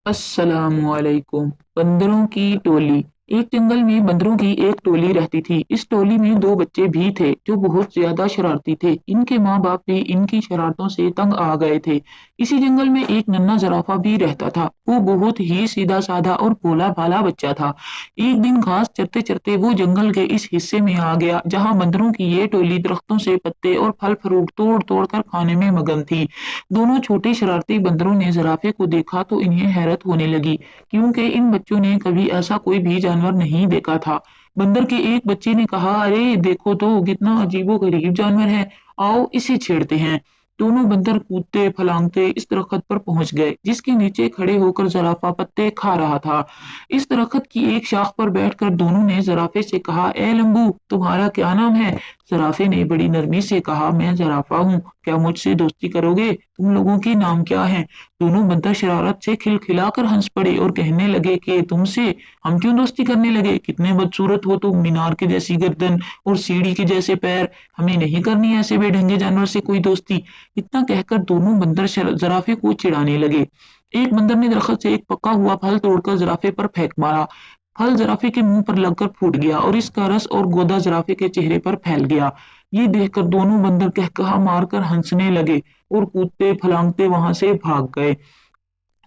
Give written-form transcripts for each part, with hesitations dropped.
अस्सलाम वालेकुम। बंदरों की टोली। एक जंगल में बंदरों की एक टोली रहती थी। इस टोली में दो बच्चे भी थे जो बहुत ज्यादा शरारती थे। इनके माँ बाप भी इनकी शरारतों से तंग आ गए थे। इसी जंगल में एक नन्हा जराफा भी रहता था। वो बहुत ही सीधा साधा और भोला भाला बच्चा था। एक दिन घास चरते चरते वो जंगल के इस हिस्से में आ गया जहाँ बंदरों की ये टोली दरख्तों से पत्ते और फल फ्रूट तोड़ तोड़ कर खाने में मगन थी। दोनों छोटे शरारती बंदरों ने ज़राफ़े को देखा तो इन्हें हैरत होने लगी, क्योंकि इन बच्चों ने कभी ऐसा कोई भी जानवर नहीं देखा था। बंदर के एक बच्चे ने कहा, अरे देखो तो कितना अजीबो-गरीब जानवर है, आओ इसे छेड़ते हैं। दोनों बंदर कूदते फलांगते इस दरख्त पर पहुंच गए, जिसके नीचे खड़े होकर ज़राफ़ा पत्ते खा रहा था। इस दरख्त की एक शाख पर बैठकर दोनों ने ज़राफ़े से कहा, ए लंबू, तुम्हारा क्या नाम है? ज़राफ़े ने बड़ी नरमी से कहा, मैं ज़राफ़ा हूँ, क्या मुझसे दोस्ती करोगे? तुम लोगों के नाम क्या हैं? दोनों बंदर शरारत से खिलखिलाकर हंस पड़े और कहने लगे कि तुमसे हम क्यों दोस्ती करने लगे? कितने बदसूरत हो तुम, मीनार के जैसी गर्दन और सीढ़ी के जैसे पैर। हमें नहीं करनी ऐसे बेढंगे जानवर से कोई दोस्ती। इतना कहकर दोनों बंदर ज़राफ़े को चिढ़ाने लगे। एक बंदर ने दरख्त से एक पका हुआ फल तोड़कर ज़राफ़े पर फेंक मारा। फल ज़राफ़े के मुंह पर लगकर फूट गया और इसका रस और गोदा ज़राफ़े के चेहरे पर फैल गया। ये देखकर दोनों बंदर कहकहा मारकर हंसने लगे और कूदते फलांगते वहां से भाग गए।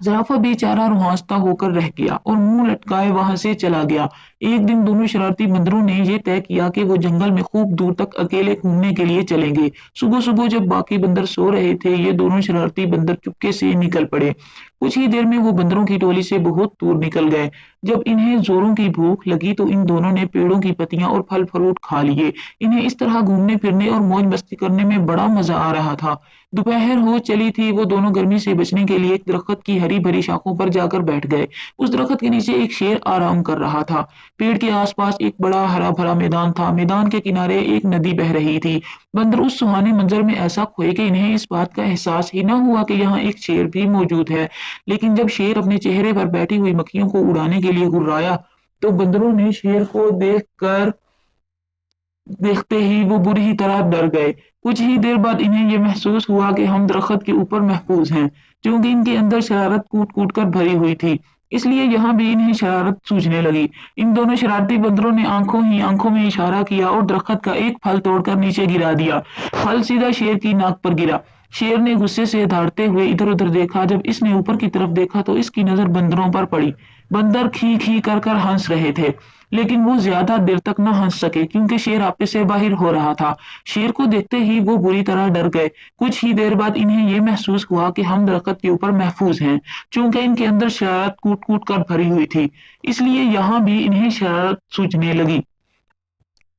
ज़राफ़ा बेचारा रुआंसता होकर रह गया और मुंह लटकाए वहां से चला गया। एक दिन दोनों शरारती बंदरों ने ये तय किया कि वो जंगल में खूब दूर तक अकेले घूमने के लिए चलेंगे। सुबह सुबह जब बाकी बंदर सो रहे थे, ये दोनों शरारती बंदर चुपके से निकल पड़े। कुछ ही देर में वो बंदरों की टोली से बहुत दूर निकल गए। जब इन्हें जोरों की भूख लगी तो इन दोनों ने पेड़ों की पत्तियां और फल फ्रूट खा लिए। इन्हें इस तरह घूमने फिरने और मौज मस्ती करने में बड़ा मजा आ रहा था। दोपहर हो चली थी। वो दोनों गर्मी से बचने के लिए एक दरख्त की हरी भरी शाखों पर जाकर बैठ गए। उस दरख्त के नीचे एक शेर आराम कर रहा था। पेड़ के आसपास एक बड़ा हरा भरा मैदान था। मैदान के किनारे एक नदी बह रही थी। बंदर उस सुहाने मंजर में ऐसा खोए कि इन्हें इस बात का एहसास ही न हुआ कि यहाँ एक शेर भी मौजूद है। लेकिन जब शेर अपने चेहरे पर बैठी हुई मक्खियों को उड़ाने के लिए गुर्राया तो बंदरों ने शेर को देखते ही वो बुरी ही तरह डर गए। कुछ ही देर बाद इन्हें ये महसूस हुआ कि हम दरख्त के ऊपर महफूज हैं, क्योंकि इनके अंदर शरारत कूट कूट कर भरी हुई थी। इसलिए यहाँ भी इन्हें शरारत सूझने लगी। इन दोनों शरारती बंदरों ने आंखों ही आंखों में इशारा किया और दरख्त का एक फल तोड़कर नीचे गिरा दिया। फल सीधा शेर की नाक पर गिरा। शेर ने गुस्से से दहाड़ते हुए इधर उधर देखा। जब इसने ऊपर की तरफ देखा तो इसकी नजर बंदरों पर पड़ी। बंदर खी खी कर हंस रहे थे, लेकिन वो ज्यादा देर तक न हंस सके क्योंकि शेर आपे से बाहर हो रहा था। शेर को देखते ही वो बुरी तरह डर गए। कुछ ही देर बाद इन्हें ये महसूस हुआ कि हम दरख्त के ऊपर महफूज हैं, चूंकि इनके अंदर शरारत कूट कूट कर भरी हुई थी। इसलिए यहाँ भी इन्हें शरारत सूझने लगी।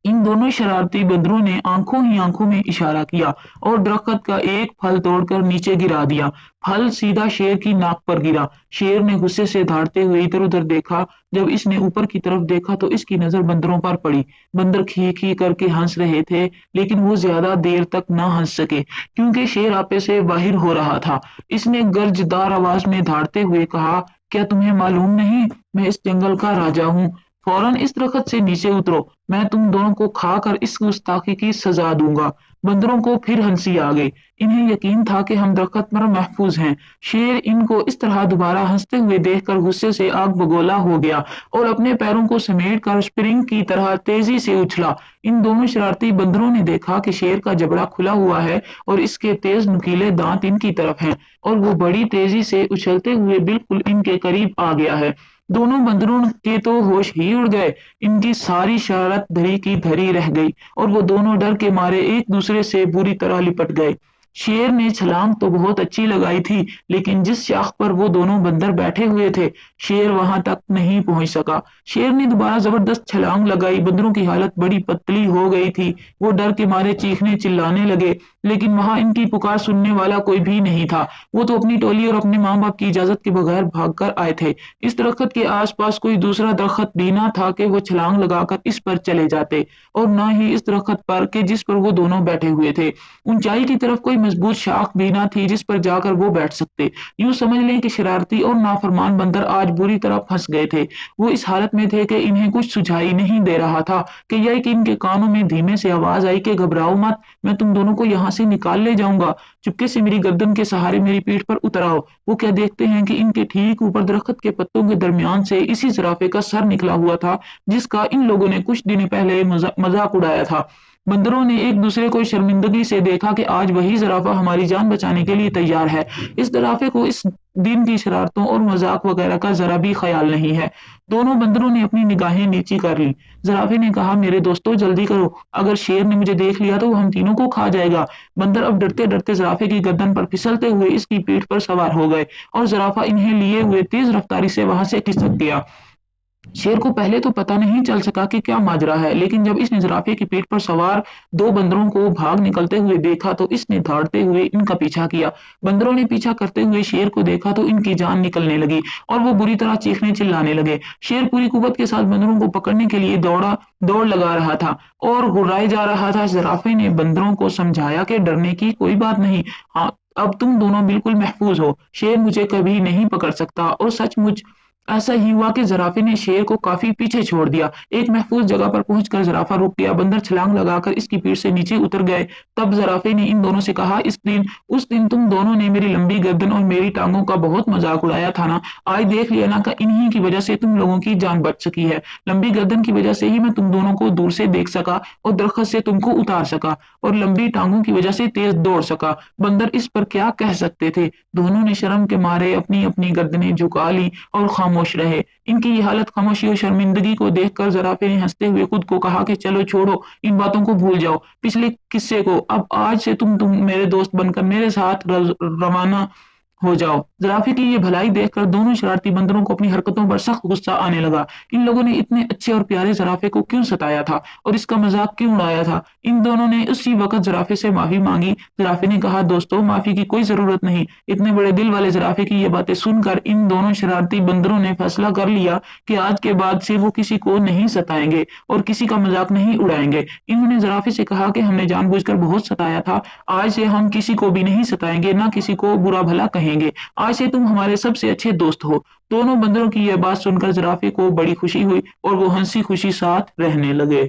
इन दोनों शरारती बंदरों ने आंखों ही आंखों में इशारा किया और दरख्त का एक फल तोड़कर नीचे गिरा दिया। फल सीधा शेर की नाक पर गिरा। शेर ने गुस्से से दहाड़ते हुए इधर उधर देखा। जब इसने ऊपर की तरफ देखा तो इसकी नजर बंदरों पर पड़ी। बंदर खी खी करके हंस रहे थे, लेकिन वो ज्यादा देर तक ना हंस सके क्योंकि शेर आपे से बाहर हो रहा था। इसने गर्जदार आवाज में दहाड़ते हुए कहा, क्या तुम्हें मालूम नहीं, मैं इस जंगल का राजा हूँ। फौरन इस दरख्त से नीचे उतरो, मैं तुम दोनों को खाकर इस गुस्ताखी की सजा दूंगा। बंदरों को फिर हंसी आ गई। इन्हें यकीन था कि हम दरख्त पर महफूज हैं। शेर इनको इस तरह दोबारा हंसते हुए देखकर गुस्से से आग बगोला हो गया और अपने पैरों को समेट कर स्प्रिंग की तरह तेजी से उछला। इन दोनों शरारती बंदरों ने देखा कि शेर का जबड़ा खुला हुआ है और इसके तेज नुकीले दांत इनकी तरफ हैं और वो बड़ी तेजी से उछलते हुए बिल्कुल इनके करीब आ गया है। दोनों बंदरों के तो होश ही उड़ गए। इनकी सारी शरारत धरी की धरी रह गई और वो दोनों डर के मारे एक दूसरे से बुरी तरह लिपट गए। शेर ने छलांग तो बहुत अच्छी लगाई थी, लेकिन जिस शाख पर वो दोनों बंदर बैठे हुए थे, शेर वहां तक नहीं पहुंच सका। शेर ने दोबारा जबरदस्त छलांग लगाई। बंदरों की हालत बड़ी पतली हो गई थी। वो डर के मारे चीखने चिल्लाने लगे, लेकिन वहां इनकी पुकार सुनने वाला कोई भी नहीं था। वो तो अपनी टोली और अपने माँ बाप की इजाजत के बगैर भागकर आए थे। इस दरख्त के आसपास कोई दूसरा दरख्त भी ना था कि वो छलांग लगाकर इस पर चले जाते, और ना ही इस दरख्त पर कि जिस पर वो दोनों बैठे हुए थे। ऊंचाई की तरफ कोई मजबूत शाख भी ना थी जिस पर जाकर वो बैठ सकते। यूं समझ लें कि शरारती और नाफरमान बंदर आज बुरी तरह फंस गए थे। वो इस हालत में थे कि इन्हें कुछ सुझाई नहीं दे रहा था कि यह कि इनके कानों में धीमे से आवाज आई कि घबराओ मत, मैं तुम दोनों को यहाँ से निकाल ले जाऊंगा। चुपके से मेरी गर्दन के सहारे मेरी पीठ पर उतर आओ। वो क्या देखते हैं कि इनके ठीक ऊपर दरख्त के पत्तों के दरमियान से इसी जराफे का सर निकला हुआ था जिसका इन लोगों ने कुछ दिन पहले मजाक उड़ाया था। बंदरों ने एक दूसरे को शर्मिंदगी से देखा कि आज वही जराफा हमारी जान बचाने के लिए तैयार है। इस जराफे को इस दिन की शरारतों और मजाक वगैरह का जरा भी ख्याल नहीं है। दोनों बंदरों ने अपनी निगाहें नीची कर ली। जराफे ने कहा, मेरे दोस्तों जल्दी करो, अगर शेर ने मुझे देख लिया तो वो हम तीनों को खा जाएगा। बंदर अब डरते डरते जराफे की गर्दन पर फिसलते हुए इसकी पीठ पर सवार हो गए और जराफा इन्हें लिए हुए तेज रफ्तारी से वहां से खिसक गया। शेर को पहले तो पता नहीं चल सका कि क्या माजरा है, लेकिन जब इसने जिराफे की पीठ पर सवार दो बंदरों को भाग निकलते हुए देखा तो इसने दौड़ते हुए इनका पीछा किया। बंदरों ने पीछा करते हुए शेर को देखा तो इनकी जान निकलने लगी और वो बुरी तरह चीखने चिल्लाने लगे। शेर पूरी कुव्वत के साथ बंदरों को पकड़ने के लिए दौड़ लगा रहा था और गुर्राए जा रहा था। जिराफे ने बंदरों को समझाया कि डरने की कोई बात नहीं, हाँ अब तुम दोनों बिल्कुल महफूज हो, शेर मुझे कभी नहीं पकड़ सकता। और सचमुच ऐसा ही हुआ कि जराफे ने शेर को काफी पीछे छोड़ दिया। एक महफूज जगह पर पहुंचकर जराफा रुक गया। बंदर छलांग लगाकर इसकी पीठ से नीचे उतर गए। तब जराफे ने इन दोनों से कहा, उस दिन तुम दोनों ने मेरी लंबी गर्दन और मेरी टांगों का बहुत मजाक उड़ाया था ना। आज देख लिया ना कि इन्हीं की वजह से तुम लोगों की जान बच सकी है। लंबी गर्दन की वजह से ही मैं तुम दोनों को दूर से देख सका और दरख्त से तुमको उतार सका, और लंबी टांगों की वजह से तेज दौड़ सका। बंदर इस पर क्या कह सकते थे। दोनों ने शर्म के मारे अपनी अपनी गर्दनें झुका ली और खामोश रहे। इनकी ये हालत, खामोशी और शर्मिंदगी को देखकर जराफे ने हंसते हुए खुद को कहा कि चलो छोड़ो, इन बातों को भूल जाओ, पिछले किस्से को। अब आज से तुम मेरे दोस्त बनकर मेरे साथ रवाना हो जाओ। जराफे की ये भलाई देखकर दोनों शरारती बंदरों को अपनी हरकतों पर सख्त गुस्सा आने लगा। इन लोगों ने इतने अच्छे और प्यारे जराफे को क्यों सताया था और इसका मजाक क्यों उड़ाया था। इन दोनों ने उसी वक्त जराफे से माफी मांगी। जराफे ने कहा, दोस्तों माफी की कोई जरूरत नहीं। इतने बड़े दिल वाले जराफे की ये बातें सुनकर इन दोनों शरारती बंदरों ने फैसला कर लिया कि आज के बाद से वो किसी को नहीं सताएंगे और किसी का मजाक नहीं उड़ाएंगे। इन्होंने जराफे से कहा कि हमने जानबूझकर बहुत सताया था, आज से हम किसी को भी नहीं सताएंगे, ना किसी को बुरा भला कहेंगे। आज से तुम हमारे सबसे अच्छे दोस्त हो। दोनों बंदरों की यह बात सुनकर जिराफे को बड़ी खुशी हुई और वो हंसी खुशी साथ रहने लगे।